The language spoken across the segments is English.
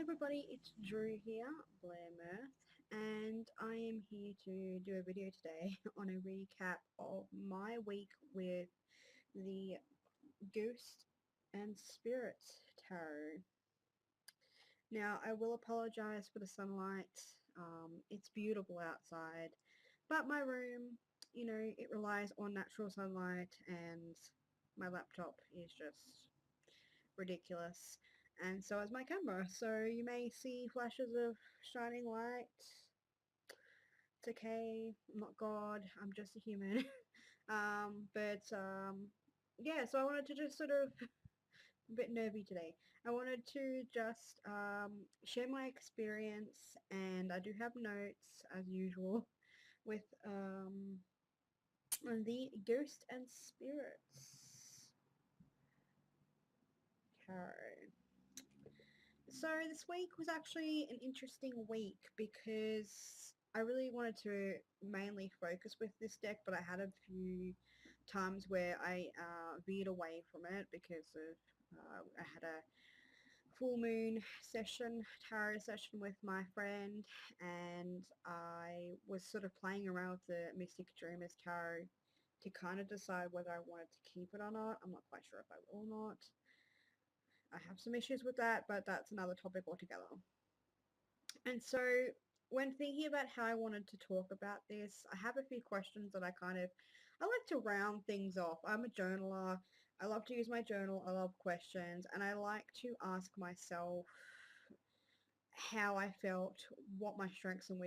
everybody, it's Drew here, Blair Mirth, and I am here to do a video today on a recap of my week with the Ghost and Spirits Tarot. Now, I will apologise for the sunlight. It's beautiful outside, but my room, it relies on natural sunlight, and my laptop is just ridiculous, and so is my camera. So you may see flashes of shining light. It's okay. I'm not God. I'm just a human. But yeah. So I wanted to just sort of a bit nervy today. I wanted to just share my experience, and I do have notes as usual with the Ghost and Spirits tarot. So this week was actually an interesting week because I really wanted to mainly focus with this deck, but I had a few times where I veered away from it because of I had a full moon session, tarot session with my friend, and I was sort of playing around with the Mystic Dreamers tarot to kind of decide whether I wanted to keep it or not. I'm not quite sure if I will or not. I have some issues with that, but that's another topic altogether. And so when thinking about how I wanted to talk about this, I have a few questions that I like to round things off. I'm a journaler. I love to use my journal. I love questions, and I like to ask myself how I felt, what my strengths and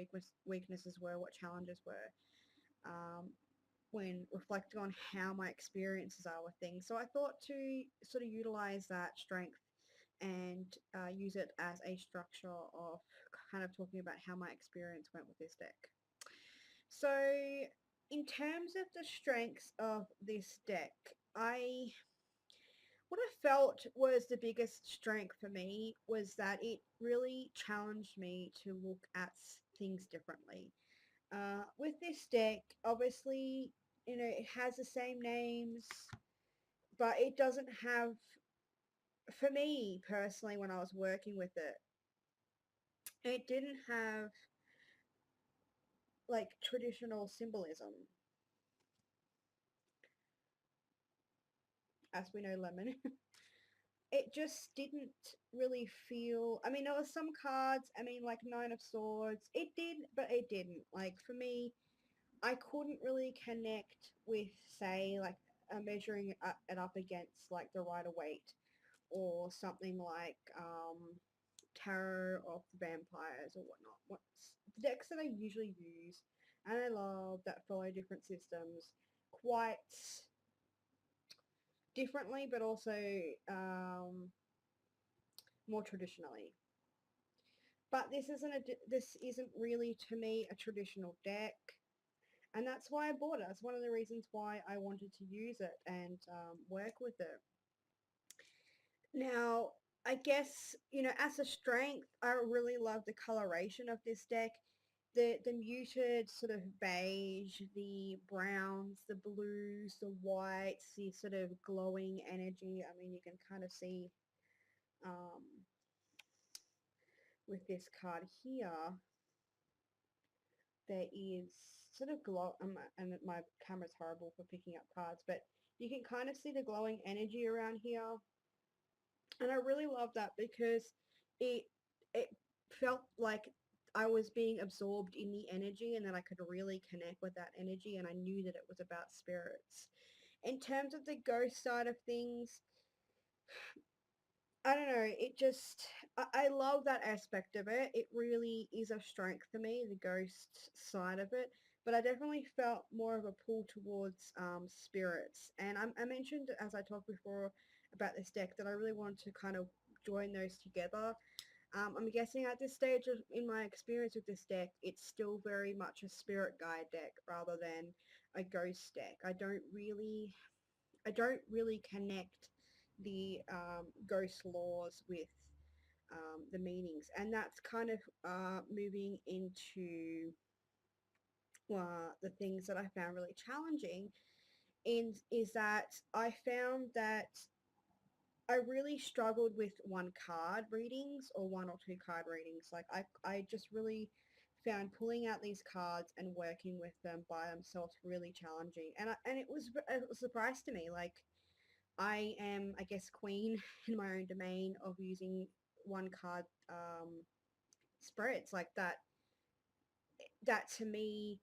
weaknesses were, what challenges were, um, when reflecting on how my experiences are with things. So I thought to sort of utilize that strength and use it as a structure of kind of talking about how my experience went with this deck. So in terms of the strengths of this deck, I what I felt was the biggest strength for me was that it really challenged me to look at things differently. With this deck, obviously, it has the same names, but it doesn't have, for me personally, when I was working with it, it didn't have like traditional symbolism. As we know, lemon. It just didn't really feel. I mean, there were some cards. I mean, like Nine of Swords. It did, but it didn't. Like for me, I couldn't really connect with, say, like measuring it up against like the Rider-Waite or something like Tarot of the Vampires or whatnot. What's the decks that I usually use and I love that follow different systems quite differently, but also more traditionally. But this isn't really to me a traditional deck, and that's why I bought it. That's one of the reasons why I wanted to use it and work with it. Now, I guess, as a strength, I really love the coloration of this deck. The muted sort of beige, the browns, the blues, the whites, the sort of glowing energy. I mean, you can kind of see um, with this card here, there is sort of glow, and my camera's horrible for picking up cards, but you can kind of see the glowing energy around here. And I really love that because it it felt like I was being absorbed in the energy and that I could really connect with that energy, and I knew that it was about spirits. In terms of the ghost side of things, I don't know, it just I love that aspect of it. It really is a strength for me, the ghost side of it. But I definitely felt more of a pull towards spirits. And I mentioned as I talked before about this deck that I really wanted to kind of join those together. I'm guessing at this stage in my experience with this deck, it's still very much a spirit guide deck rather than a ghost deck. I don't really connect the ghost laws with the meanings, and that's kind of moving into the things that I found really challenging. Is that I found that I really struggled with one card readings or one or two card readings. Like I just really found pulling out these cards and working with them by themselves really challenging. And it was a surprise to me. Like I am, I guess, queen in my own domain of using one card spreads like that. That to me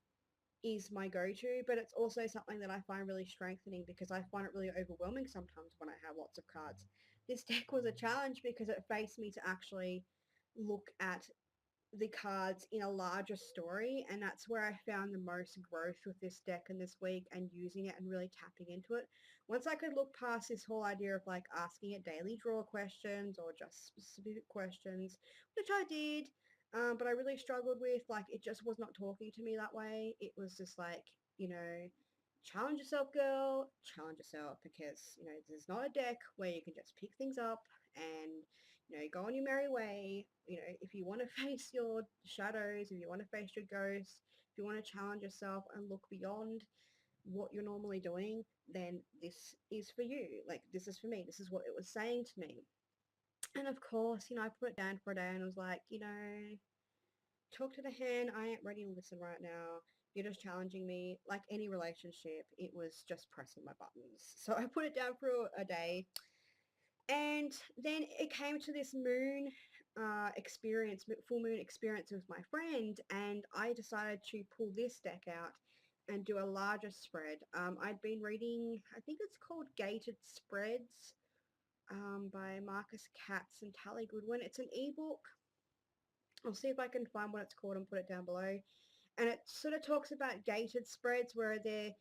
is my go-to, but it's also something that I find really strengthening because I find it really overwhelming sometimes when I have lots of cards. This deck was a challenge because it faced me to actually look at the cards in a larger story, and that's where I found the most growth with this deck in this week and using it and really tapping into it. Once I could look past this whole idea of like asking it daily draw questions or just specific questions, which I did, but I really struggled with, like, it just was not talking to me that way. It was just like, you know, challenge yourself, girl, challenge yourself, because, you know, there's not a deck where you can just pick things up and, you know, go on your merry way. You know, if you want to face your shadows, if you want to face your ghosts, if you want to challenge yourself and look beyond what you're normally doing, then this is for you. Like, this is for me. This is what it was saying to me. And of course, you know, I put it down for a day and was like, you know, talk to the hand. I ain't ready to listen right now. You're just challenging me. Like any relationship, it was just pressing my buttons. So I put it down for a day. And then it came to this moon experience, full moon experience with my friend, and I decided to pull this deck out and do a larger spread. I'd been reading, I think it's called Gated Spreads by Marcus Katz and Tally Goodwin. It's an ebook. I'll see if I can find what it's called and put it down below. And it sort of talks about gated spreads where they're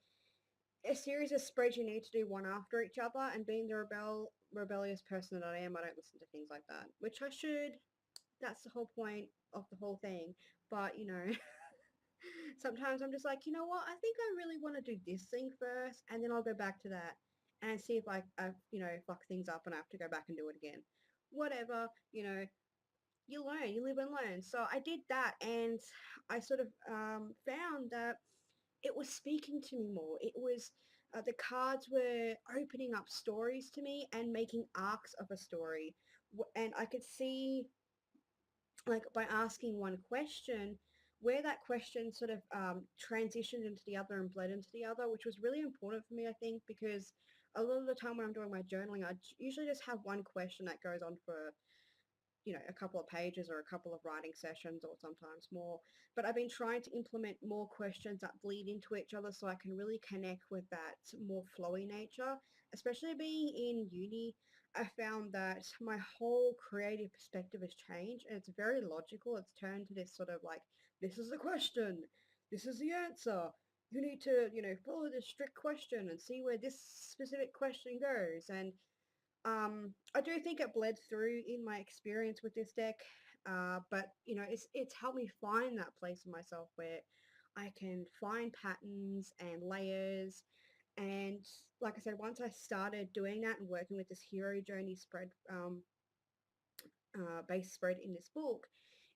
a series of spreads you need to do one after each other. And being the rebellious person that I am, I don't listen to things like that, which I should. That's the whole point of the whole thing. But, you know, sometimes I'm just like, you know what? I think I really want to do this thing first, and then I'll go back to that and see if I you know, fuck things up and I have to go back and do it again. Whatever, you know, you learn, you live and learn. So I did that, and I sort of found that it was speaking to me more. It was the cards were opening up stories to me and making arcs of a story, and I could see, like, by asking one question, where that question sort of transitioned into the other and bled into the other, which was really important for me, I think, because a lot of the time when I'm doing my journaling, I usually just have one question that goes on for, you know, a couple of pages or a couple of writing sessions or sometimes more. But I've been trying to implement more questions that bleed into each other so I can really connect with that more flowy nature. Especially being in uni, I found that my whole creative perspective has changed and it's very logical. It's turned to this sort of like, this is the question, this is the answer. You need to, you know, follow this strict question and see where this specific question goes. And I do think it bled through in my experience with this deck, but you know, it's helped me find that place in myself where I can find patterns and layers. And like I said, once I started doing that and working with this hero journey spread, base spread in this book,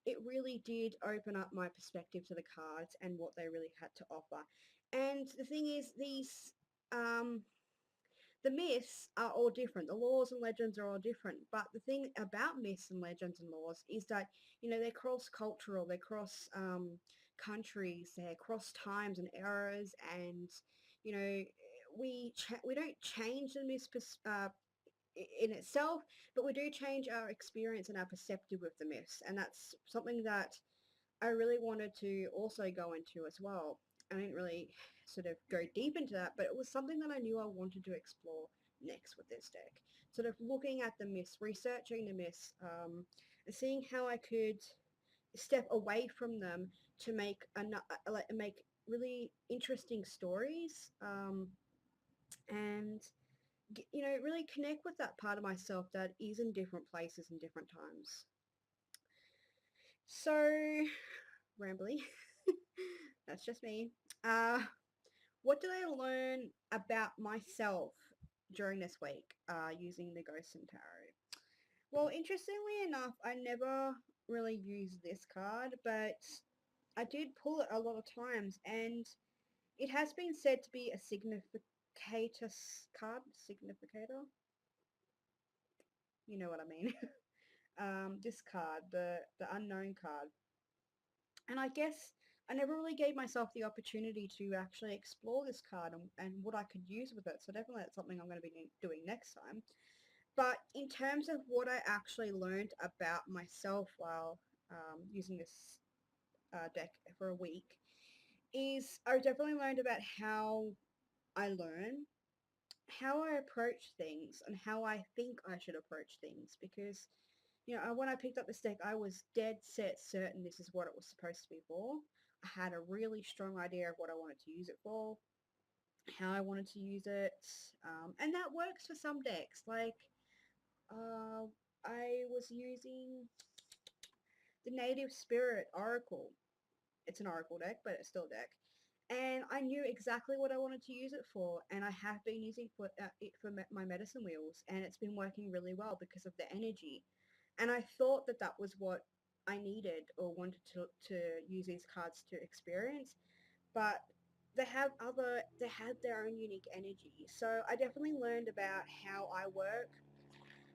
it really did open up my perspective to the cards and what they really had to offer. And the thing is, um, the myths are all different. The laws and legends are all different. But the thing about myths and legends and laws is that, you know, they're cross-cultural, they're cross countries, they're cross times and eras, and you know, we don't change the myths in itself, but we do change our experience and our perceptive with the myths, and that's something that I really wanted to also go into as well. I didn't really sort of go deep into that, but it was something that I knew I wanted to explore next with this deck. Sort of looking at the myths, researching the myths, and seeing how I could step away from them to make really interesting stories, and you know, really connect with that part of myself that is in different places and different times. So, rambly. That's just me. Uh, what did I learn about myself during this week using the Ghost and Tarot? Well, interestingly enough, I never really used this card, but I did pull it a lot of times, and it has been said to be a significator card. Significator? You know what I mean. This card, the unknown card. And I guess I never really gave myself the opportunity to actually explore this card and what I could use with it. So definitely that's something I'm going to be doing next time. But in terms of what I actually learned about myself while using this deck for a week, is I definitely learned about how I learn, how I approach things, and how I think I should approach things. Because, when I picked up this deck, I was dead set certain this is what it was supposed to be for. I had a really strong idea of what I wanted to use it for, how I wanted to use it, and that works for some decks. Like, uh, I was using the Native Spirit Oracle. It's an Oracle deck, but it's still a deck. And I knew exactly what I wanted to use it for, and I have been using it for my medicine wheels, and it's been working really well because of the energy. And I thought that that was what I needed or wanted to use these cards to experience, but they had their own unique energy. So I definitely learned about how I work,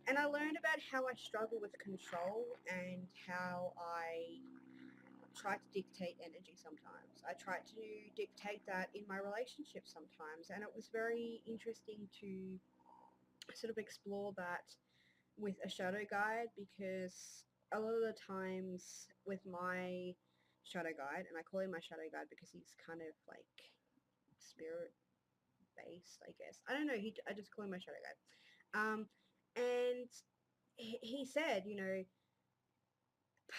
and I learned about how I struggle with control and how I try to dictate energy sometimes. I try to dictate that in my relationship sometimes, and it was very interesting to sort of explore that with a shadow guide, because a lot of the times with my shadow guide, and I call him my shadow guide because he's kind of like spirit based, I guess. I don't know. I just call him my shadow guide. And he said,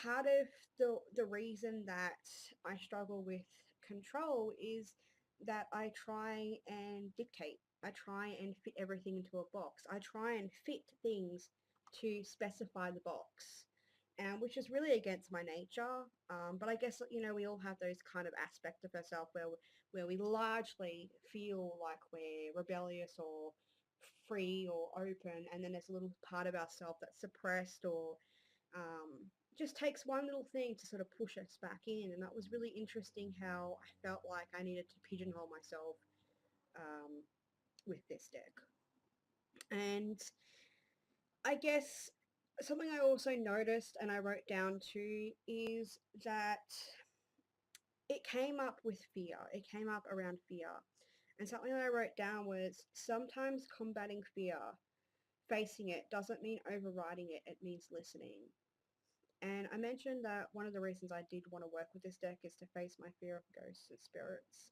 part of the reason that I struggle with control is that I try and dictate. I try and fit everything into a box. I try and fit things to specify the box, which is really against my nature. But I guess we all have those kind of aspects of ourselves where we largely feel like we're rebellious or free or open, and then there's a little part of ourselves that's suppressed or just takes one little thing to sort of push us back in. And that was really interesting how I felt like I needed to pigeonhole myself um, with this deck. And I guess something I also noticed and I wrote down too is that it came up with fear. It came up around fear. And something that I wrote down was sometimes combating fear, facing it, doesn't mean overriding it, it means listening. And I mentioned that one of the reasons I did want to work with this deck is to face my fear of ghosts and spirits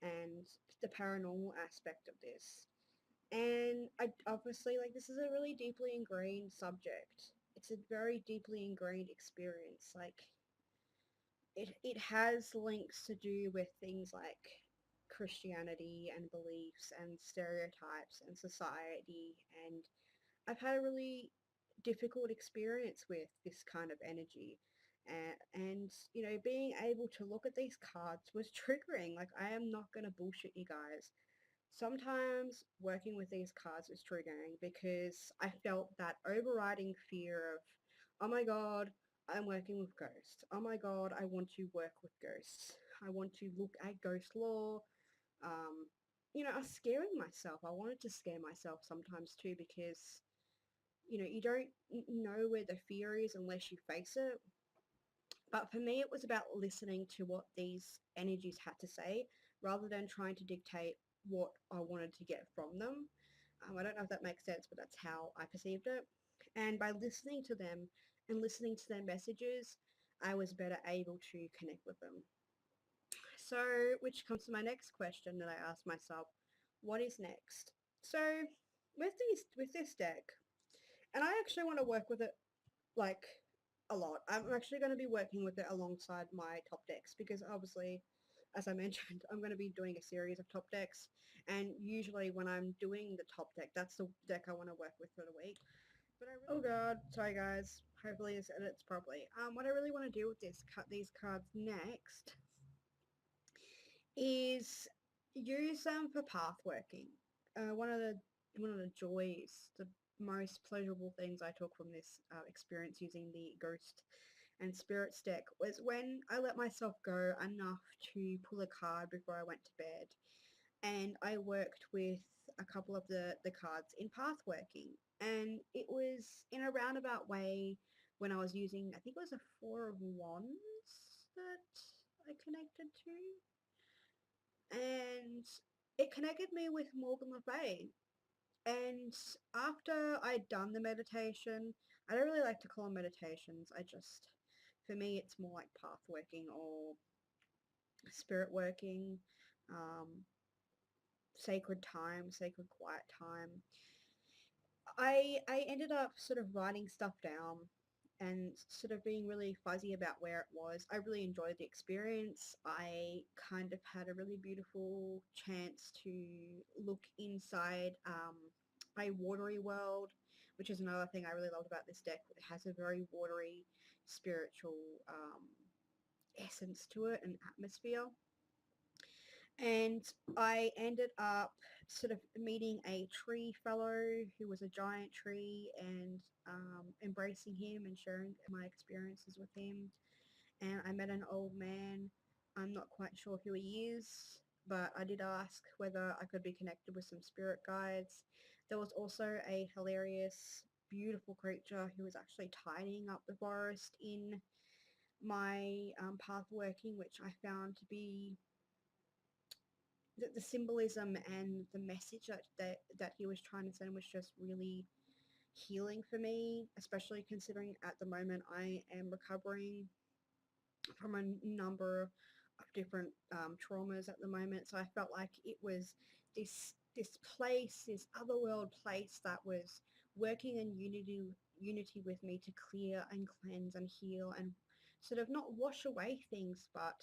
and the paranormal aspect of this. And I obviously, like, this is a really deeply ingrained subject. It's a very deeply ingrained experience. Like, it has links to do with things like Christianity and beliefs and stereotypes and society. And I've had a really difficult experience with this kind of energy. And being able to look at these cards was triggering. Like, I am not going to bullshit you guys. Sometimes working with these cards was triggering because I felt that overriding fear of, oh my God, I'm working with ghosts. Oh my God, I want to work with ghosts. I want to look at ghost lore. Um, I was scaring myself. I wanted to scare myself sometimes too because you don't know where the fear is unless you face it. But for me, it was about listening to what these energies had to say rather than trying to dictate what I wanted to get from them. I don't know if that makes sense, but that's how I perceived it. And by listening to them and listening to their messages, I was better able to connect with them. So, which comes to my next question that I asked myself, what is next? So, with this deck, and I actually want to work with it like a lot. I'm actually going to be working with it alongside my top decks because obviously, as I mentioned, I'm going to be doing a series of top decks. And usually when I'm doing the top deck, that's the deck I want to work with for the week. But oh god, sorry guys. Hopefully this edits properly. What I really want to do with these cards next is use them for path working. One of the joys, the most pleasurable things I took from this experience using the Ghost and Spirits deck was when I let myself go enough to pull a card before I went to bed. And I worked with a couple of the cards in path working. and it was in a roundabout way when I was using, I think it was a Four of Wands that I connected to, and it connected me with Morgan Le Fay. And after I'd done the meditation, I don't really like to call them meditations. For me, it's more like path working or spirit working, um, sacred time, sacred quiet time. I ended up sort of writing stuff down and sort of being really fuzzy about where it was. I really enjoyed the experience. I kind of had a really beautiful chance to look inside a watery world, which is another thing I really loved about this deck. It has a very watery, spiritual essence to it and atmosphere. And I ended up sort of meeting a tree fellow who was a giant tree, and embracing him and sharing my experiences with him. And I met an old man. I'm not quite sure who he is, but I did ask whether I could be connected with some spirit guides. There was also a hilarious, beautiful creature who was actually tidying up the forest in my path working, which I found to be the symbolism and the message that he was trying to send was just really healing for me, especially considering at the moment I am recovering from a number of different traumas at the moment. So I felt like it was this place, this otherworld place that was working in unity with me to clear and cleanse and heal and sort of not wash away things, but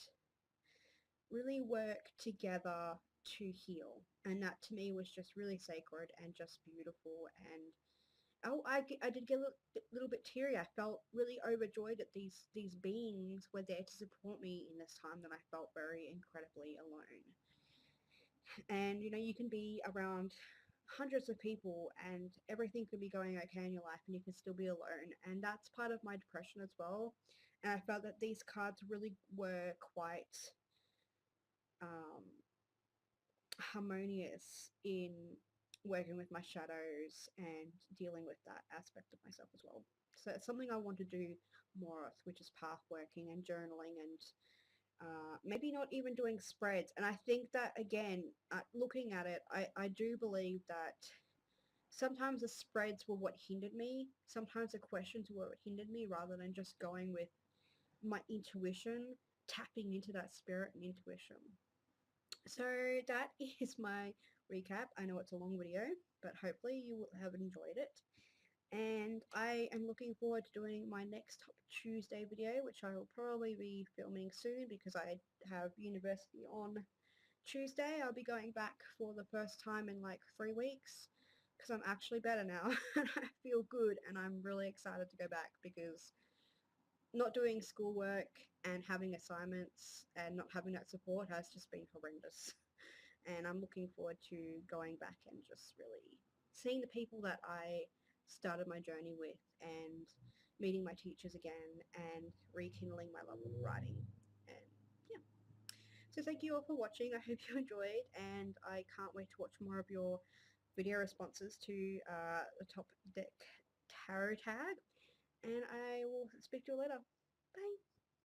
really work together to heal. And that to me was just really sacred and just beautiful. And I did get a little bit teary. I felt really overjoyed that these beings were there to support me in this time that I felt very incredibly alone. And you can be around hundreds of people and everything could be going okay in your life and you can still be alone. And that's part of my depression as well. And I felt that these cards really were quite um, harmonious in working with my shadows and dealing with that aspect of myself as well. So it's something I want to do more of, which is path working and journaling and maybe not even doing spreads. And I think that, again, looking at it, I do believe that sometimes the spreads were what hindered me. Sometimes the questions were what hindered me rather than just going with my intuition, tapping into that spirit and intuition. So that is my recap. I know it's a long video, but hopefully you will have enjoyed it. And I am looking forward to doing my next Top Tuesday video, which I will probably be filming soon because I have university on Tuesday. I'll be going back for the first time in like 3 weeks because I'm actually better now and I feel good, and I'm really excited to go back because not doing schoolwork and having assignments and not having that support has just been horrendous. And I'm looking forward to going back and just really seeing the people that I started my journey with and meeting my teachers again and rekindling my love of writing. And yeah. So thank you all for watching. I hope you enjoyed, and I can't wait to watch more of your video responses to the top deck tarot tag. And I will speak to you later. Bye.